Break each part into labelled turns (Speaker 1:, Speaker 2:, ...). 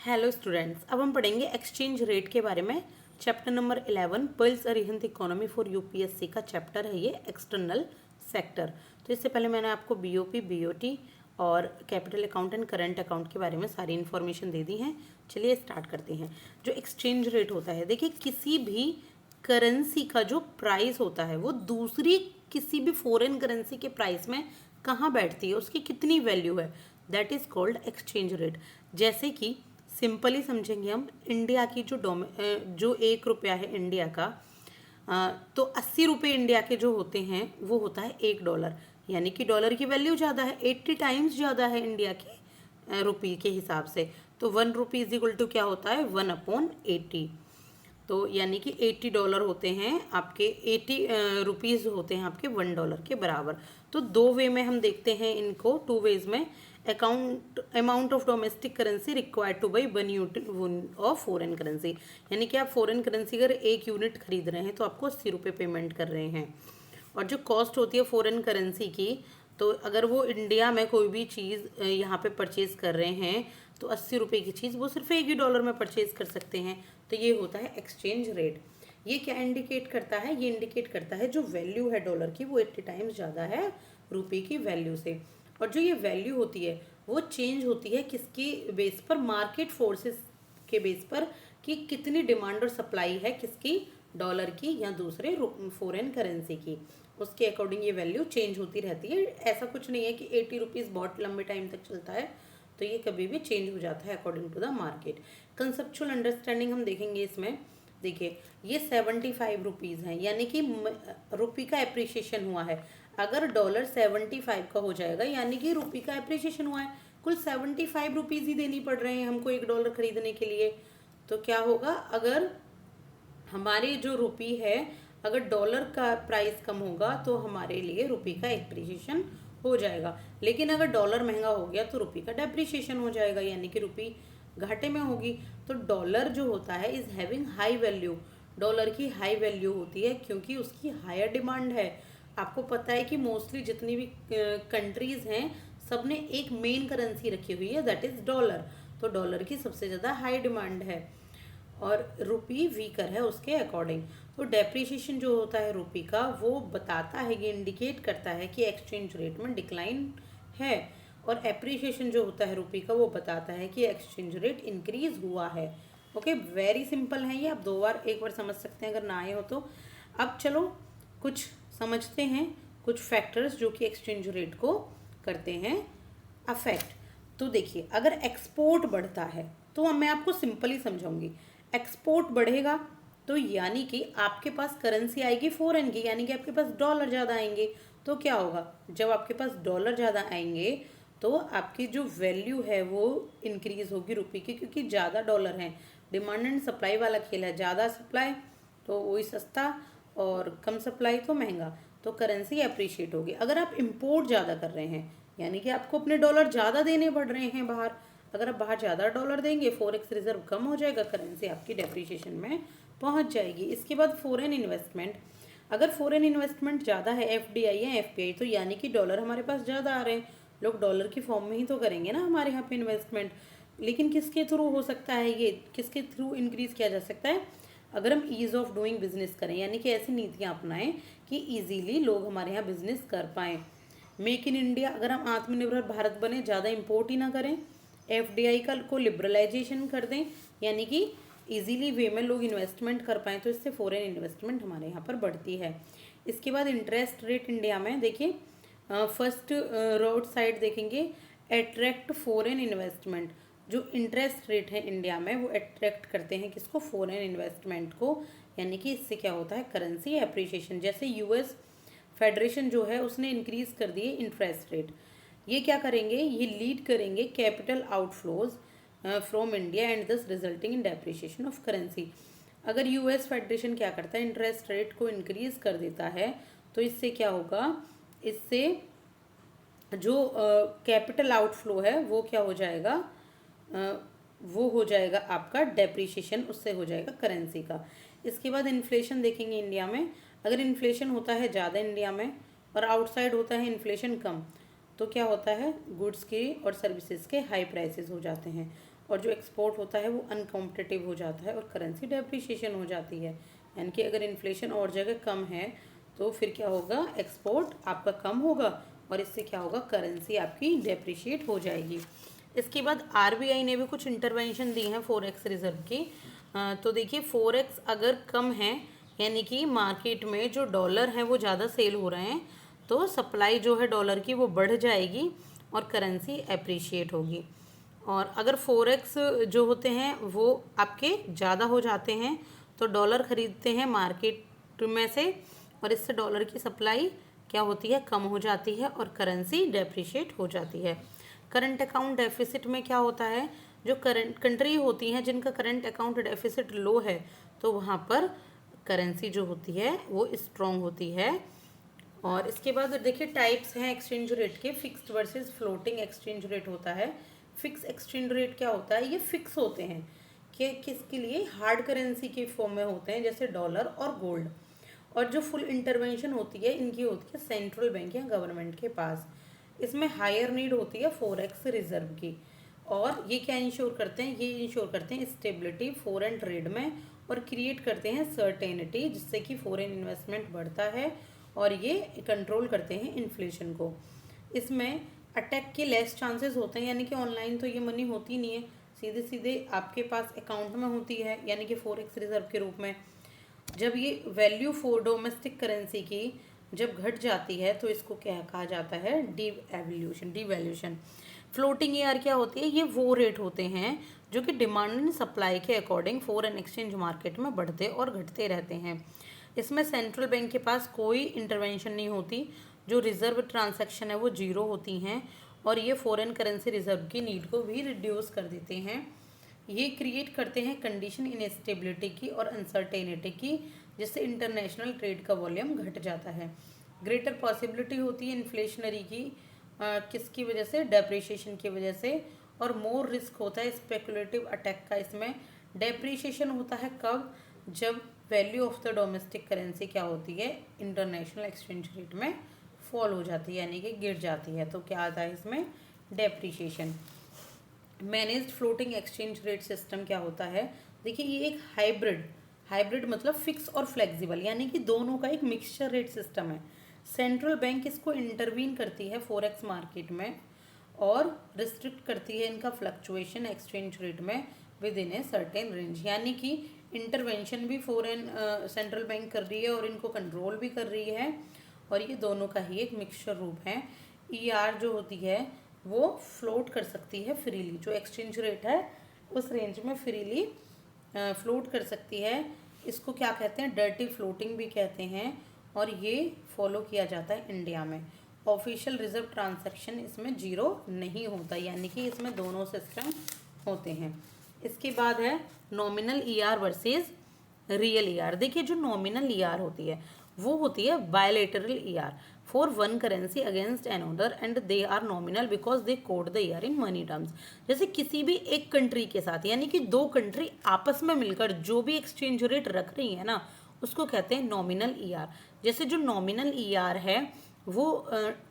Speaker 1: Hello students, अब हम पढ़ेंगे एक्सचेंज रेट के बारे में। Chapter number 11 pearls Arihant economy for UPSC का चैप्टर है ये, एक्सटर्नल सेक्टर। तो इससे पहले मैंने आपको बीओपी, बीओटी और capital account and current account के बारे में सारी इन्फॉर्मेशन दे दी हैं। चलिए स्टार्ट करते हैं। जो एक्सचेंज रेट होता है, देखिए किसी भी करेंसी का जो प्राइस होता है वो दूसरी किसी भी फॉरेन करेंसी के प्राइस में कहाँ बैठती है, उसकी कितनी वैल्यू है, that is called exchange rate. जैसे कि सिंपली समझेंगे हम, इंडिया की जो 1 रुपया है इंडिया का, तो 80 रुपये इंडिया के जो होते हैं वो होता है $1। यानी कि डॉलर की वैल्यू ज़्यादा है, 80 टाइम्स ज़्यादा है इंडिया के रुपये के हिसाब से। तो 1 रुपी इज इक्वल टू क्या होता है, 1/80। तो यानी कि $80 होते हैं आपके, 80 रुपीज़ होते हैं आपके $1 के बराबर। तो दो वे में हम देखते हैं इनको, टू वेज में। Amount of domestic currency required two by 1 unit of foreign currency, यानी कि आप फॉरेन करेंसी अगर 1 यूनिट खरीद रहे हैं तो आपको 80 रुपये पेमेंट कर रहे हैं। और जो कॉस्ट होती है फॉरेन करेंसी की, तो अगर वो इंडिया में कोई भी चीज़ यहाँ पे परचेज़ कर रहे हैं तो 80 रुपये की चीज़ वो सिर्फ $1 में परचेज़ कर सकते हैं। तो ये होता है एक्सचेंज रेट। ये क्या इंडिकेट करता है, ये इंडिकेट करता है जो वैल्यू है डॉलर की वो 80 टाइम्स ज़्यादा है रुपये की वैल्यू से। और जो ये वैल्यू होती है वो चेंज होती है किसकी बेस पर, मार्केट फोर्सेस के बेस पर, कि कितनी डिमांड और सप्लाई है किसकी, डॉलर की या दूसरे फॉरेन करेंसी की, उसके अकॉर्डिंग ये वैल्यू चेंज होती रहती है। ऐसा कुछ नहीं है कि 80 रुपीज़ बहुत लंबे टाइम तक चलता है, तो ये कभी भी चेंज हो जाता है according to the market. Conceptual understanding हम देखेंगे इसमें। देखिए ये 75 रुपीज़ हैं, यानी कि रुपये का एप्रिसिएशन हुआ है। अगर डॉलर 75 का हो जाएगा यानी कि रुपये का एप्रिसिएशन हुआ है। कुल 75 रुपीज़ ही देनी पड़ रहे हैं हमको $1 खरीदने के लिए। तो क्या होगा, अगर हमारे जो रुपये है, अगर डॉलर का प्राइस कम होगा तो हमारे लिए रुपये का एप्रिसिएशन हो जाएगा। लेकिन अगर डॉलर महंगा हो गया तो रुपये का डेप्रिसिएशन हो जाएगा, यानी कि रुपये घाटे में होगी। तो डॉलर जो होता है is having high value, dollar की हाई वैल्यू होती है क्योंकि उसकी हायर डिमांड है। आपको पता है कि मोस्टली जितनी भी कंट्रीज हैं सब ने एक मेन करेंसी रखी हुई है, दैट इज डॉलर। तो डॉलर की सबसे ज़्यादा हाई डिमांड है और रुपये वीकर है उसके अकॉर्डिंग। तो डेप्रिसिएशन जो होता है रुपये का वो बताता है, ये इंडिकेट करता है कि एक्सचेंज रेट में डिक्लाइन है। और एप्रिसिएशन जो होता है रुपये का वो बताता है कि एक्सचेंज रेट इंक्रीज हुआ है। ओके, वेरी सिंपल है ये, आप एक बार समझ सकते हैं अगर ना आए हो तो। अब चलो कुछ समझते हैं, कुछ फैक्टर्स जो कि एक्सचेंज रेट को करते हैं अफेक्ट। तो देखिए अगर एक्सपोर्ट बढ़ता है तो अब मैं आपको सिंपली समझाऊंगी। एक्सपोर्ट बढ़ेगा तो यानी कि आपके पास करेंसी आएगी फॉरेन की, यानी कि आपके पास डॉलर ज़्यादा आएंगे। तो क्या होगा, जब आपके पास डॉलर ज़्यादा आएंगे तो आपकी जो वैल्यू है वो इंक्रीज होगी रुपये की, क्योंकि ज़्यादा डॉलर हैं। डिमांड एंड सप्लाई वाला खेल है, ज़्यादा सप्लाई तो वही सस्ता और कम सप्लाई तो महंगा, तो करेंसी अप्रिशिएट होगी। अगर आप इंपोर्ट ज़्यादा कर रहे हैं यानी कि आपको अपने डॉलर ज़्यादा देने पड़ रहे हैं बाहर, अगर आप बाहर ज़्यादा डॉलर देंगे फॉरेक्स रिजर्व कम हो जाएगा, करेंसी आपकी डेप्रिसिएशन में पहुंच जाएगी। इसके बाद फॉरेन इन्वेस्टमेंट, अगर फॉरेन इन्वेस्टमेंट ज़्यादा है, एफडीआई या एफपीआई, तो यानी कि डॉलर हमारे पास ज़्यादा आ रहे हैं, लोग डॉलर की फॉर्म में ही तो करेंगे ना हमारे यहाँ पे इन्वेस्टमेंट। लेकिन किसके थ्रू हो सकता है, ये किसके थ्रू इंक्रीज़ किया जा सकता है, अगर हम ईज़ ऑफ डूइंग बिजनेस करें, यानी कि ऐसी नीतियाँ अपनाएं कि ईजीली लोग हमारे यहाँ बिजनेस कर पाएँ। मेक इन इंडिया, अगर हम आत्मनिर्भर भारत बने, ज़्यादा इम्पोर्ट ही ना करें। एफडीआई का को लिबरलाइजेशन कर दें, यानी कि इजीली वे में लोग इन्वेस्टमेंट कर पाएँ, तो इससे फॉरेन इन्वेस्टमेंट हमारे यहाँ पर बढ़ती है। इसके बाद इंटरेस्ट रेट इंडिया में देखिए, फर्स्ट रोड साइड देखेंगे, अट्रैक्ट फॉरेन इन्वेस्टमेंट। जो इंटरेस्ट रेट है इंडिया में वो अट्रैक्ट करते हैं किसको, फॉरेन इन्वेस्टमेंट को। यानी कि इससे क्या होता है, करेंसी एप्रिसिएशन। जैसे यूएस फेडरेशन जो है उसने इंक्रीज कर दिए इंटरेस्ट रेट, ये क्या करेंगे, ये लीड करेंगे capital outflows from India and thus resulting in depreciation of currency. अगर यूएस फेडरेशन क्या करता है, इंटरेस्ट रेट को इंक्रीज कर देता है, तो इससे क्या होगा, इससे जो कैपिटल आउटफ्लो है वो क्या हो जाएगा, वो हो जाएगा आपका डेप्रिसिएशन, उससे हो जाएगा करेंसी का। इसके बाद इन्फ्लेशन देखेंगे इंडिया में, अगर इन्फ्लेशन होता है ज़्यादा इंडिया में और आउटसाइड होता है इन्फ्लेशन कम, तो क्या होता है, गुड्स के और सर्विसेज के हाई प्राइसेस हो जाते हैं। और जो एक्सपोर्ट होता है वो अनकॉम्पिटिटिव हो जाता है और करेंसी डेप्रिशिएशन हो जाती है। यानी कि अगर इन्फ्लेशन और जगह कम है तो फिर क्या होगा, एक्सपोर्ट आपका कम होगा और इससे क्या होगा, करेंसी आपकी डेप्रिशिएट हो जाएगी। इसके बाद आरबीआई ने भी कुछ इंटरवेंशन दी हैं फॉरेक्स रिजर्व की। तो देखिए फॉरेक्स अगर कम है यानी कि मार्केट में जो डॉलर है वो ज़्यादा सेल हो रहे हैं तो सप्लाई जो है डॉलर की वो बढ़ जाएगी और करेंसी एप्रिशिएट होगी। और अगर फॉरेक्स जो होते हैं वो आपके ज़्यादा हो जाते हैं तो डॉलर ख़रीदते हैं मार्केट में से और इससे डॉलर की सप्लाई क्या होती है, कम हो जाती है और करेंसी डेप्रिशिएट हो जाती है। करंट अकाउंट डेफिसिट में क्या होता है, जो करंट कंट्री होती हैं जिनका करंट अकाउंट डेफिसिट लो है तो वहाँ पर करेंसी जो होती है वो स्ट्रॉन्ग होती है। और इसके बाद देखिए टाइप्स हैं एक्सचेंज रेट के, fixed versus floating exchange rate होता है। फिक्स एक्सचेंज रेट क्या होता है, ये फिक्स होते हैं कि किसके लिए, हार्ड करेंसी के फॉर्म में होते हैं जैसे डॉलर और गोल्ड। और जो फुल इंटरवेंशन होती है इनकी होती है सेंट्रल बैंक या गवर्नमेंट के पास। इसमें हायर नीड होती है फॉरेक्स रिजर्व की। और ये क्या इंश्योर करते हैं, ये इंश्योर करते हैं स्टेबिलिटी फॉरेन ट्रेड में और क्रिएट करते हैं सर्टेनिटी जिससे कि फॉरेन इन्वेस्टमेंट बढ़ता है और ये कंट्रोल करते हैं इन्फ्लेशन को। इसमें अटैक के लेस चांसेस होते हैं, यानी कि ऑनलाइन तो ये मनी होती नहीं है, सीधे सीधे आपके पास अकाउंट में होती है यानी कि फॉरेक्स रिजर्व के रूप में। जब ये वैल्यू फॉर डोमेस्टिक करेंसी की जब घट जाती है तो इसको क्या कहा जाता है, डिवैल्यूशन। फ्लोटिंग ईआर क्या होती है, ये वो रेट होते हैं जो कि डिमांड एंड सप्लाई के अकॉर्डिंग फॉरेन एक्सचेंज मार्केट में बढ़ते और घटते रहते हैं। इसमें सेंट्रल बैंक के पास कोई इंटरवेंशन नहीं होती, जो रिजर्व ट्रांजैक्शन है वो जीरो होती हैं और ये फॉरेन करेंसी रिजर्व की नीड को भी रिड्यूस कर देते हैं। ये क्रिएट करते हैं कंडीशन इनस्टेबिलिटी की और अनसर्टेनिटी की जिससे इंटरनेशनल ट्रेड का वॉल्यूम घट जाता है। ग्रेटर पॉसिबिलिटी होती है इन्फ्लेशनरी की, किसकी वजह से, डेप्रिशिएशन की वजह से। और मोर रिस्क होता है स्पेकुलेटिव अटैक का। इसमें डेप्रिशिएशन होता है कब, जब value of the domestic currency क्या होती है, इंटरनेशनल एक्सचेंज रेट में फॉल हो जाती है यानी कि गिर जाती है तो क्या आता है इसमें, depreciation. Managed floating exchange rate system क्या होता है, देखिए ये एक हाइब्रिड मतलब फिक्स और फ्लेक्सिबल यानी कि दोनों का एक मिक्सचर रेट सिस्टम है। सेंट्रल बैंक इसको इंटरवीन करती है फॉरेक्स मार्केट में और रिस्ट्रिक्ट करती है इनका फ्लक्चुएशन एक्सचेंज रेट में with in a certain range. यानी कि इंटरवेंशन भी फॉरेन सेंट्रल बैंक कर रही है और इनको कंट्रोल भी कर रही है और ये दोनों का ही एक मिक्सचर रूप है। ईआर जो होती है वो फ्लोट कर सकती है फ्रीली, जो एक्सचेंज रेट है उस रेंज में फ्रीली फ्लोट कर सकती है। इसको क्या कहते हैं, डर्टी फ्लोटिंग भी कहते हैं और ये फॉलो किया जाता है इंडिया में। ऑफिशियल रिजर्व ट्रांजैक्शन इसमें जीरो नहीं होता यानी कि इसमें दोनों सिस्टम होते हैं। इसके बाद है nominal ER versus real ER. देखिए जो नॉमिनल ईआर होती है वो होती है bilateral ER for one currency against another and they are nominal because they code the ER in money terms. जैसे किसी भी एक कंट्री के साथ यानी कि दो कंट्री आपस में मिलकर जो भी एक्सचेंज रेट रख रही है ना उसको कहते हैं नॉमिनल ईआर। जैसे जो नॉमिनल ईआर है वो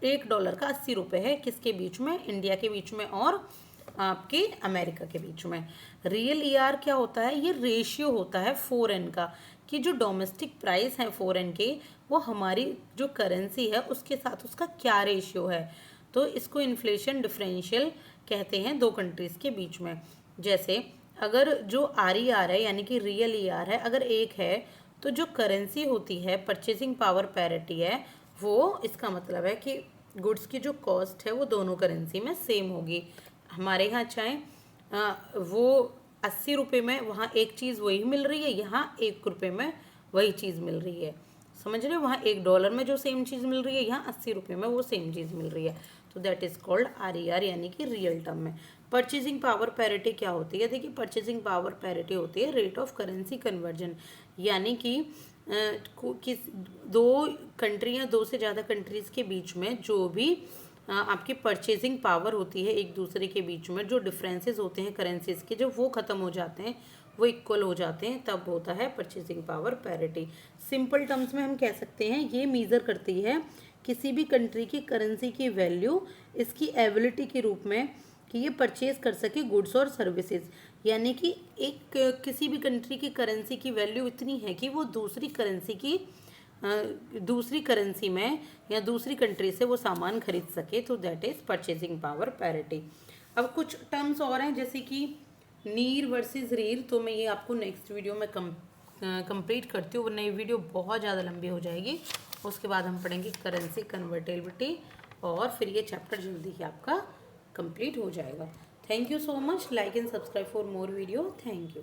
Speaker 1: $1 का 80 रुपये है, किसके बीच में, इंडिया के बीच में और आपके अमेरिका के बीच में। रियल ईआर क्या होता है, ये रेशियो होता है फॉरेन का कि जो डोमेस्टिक प्राइस है फॉरेन के वो हमारी जो करेंसी है उसके साथ उसका क्या रेशियो है। तो इसको इन्फ्लेशन डिफरेंशियल कहते हैं दो कंट्रीज़ के बीच में। जैसे अगर जो RER है यानी कि रियल ER है अगर एक है तो जो करेंसी होती है परचेसिंग पावर पैरिटी है वो, इसका मतलब है कि गुड्स की जो कॉस्ट है वो दोनों करेंसी में सेम होगी। हमारे यहाँ चाहे वो 80 रुपये में वहाँ एक चीज़ वही मिल रही है, यहाँ 1 रुपये में वही चीज़ मिल रही है, समझ रहे हो। वहाँ $1 में जो सेम चीज़ मिल रही है यहाँ 80 रुपये में वो सेम चीज़ मिल रही है। तो दैट इज़ कॉल्ड RER यानी कि रियल टर्म में। परचेजिंग पावर पैरिटी क्या होती है, देखिए परचेजिंग पावर पैरिटी होती है रेट ऑफ करेंसी कन्वर्जन। यानी कि किस दो कंट्री या दो से ज़्यादा कंट्रीज़ के बीच में जो भी आपकी परचेजिंग पावर होती है एक दूसरे के बीच में, जो डिफरेंसेस होते हैं करेंसीज के जब वो ख़त्म हो जाते हैं वो इक्वल हो जाते हैं तब होता है purchasing power parity. Simple terms में हम कह सकते हैं ये मेज़र करती है किसी भी कंट्री की करेंसी की वैल्यू इसकी एबिलिटी के रूप में कि ये परचेज कर सके गुड्स और सर्विसेज, यानी कि एक किसी भी कंट्री की करेंसी की वैल्यू इतनी है कि वो दूसरी करेंसी में या दूसरी कंट्री से वो सामान खरीद सके, तो that is purchasing power parity. अब कुछ टर्म्स और हैं जैसे कि नीर वर्सेस रीर, तो मैं ये आपको नेक्स्ट वीडियो में कंप्लीट करती हूँ वरना ये वीडियो बहुत ज़्यादा लंबी हो जाएगी। उसके बाद हम पढ़ेंगे करेंसी कन्वर्टेबिलिटी और फिर ये चैप्टर जल्दी ही आपका कंप्लीट हो जाएगा। Thank you so much, like and subscribe for more video. Thank you.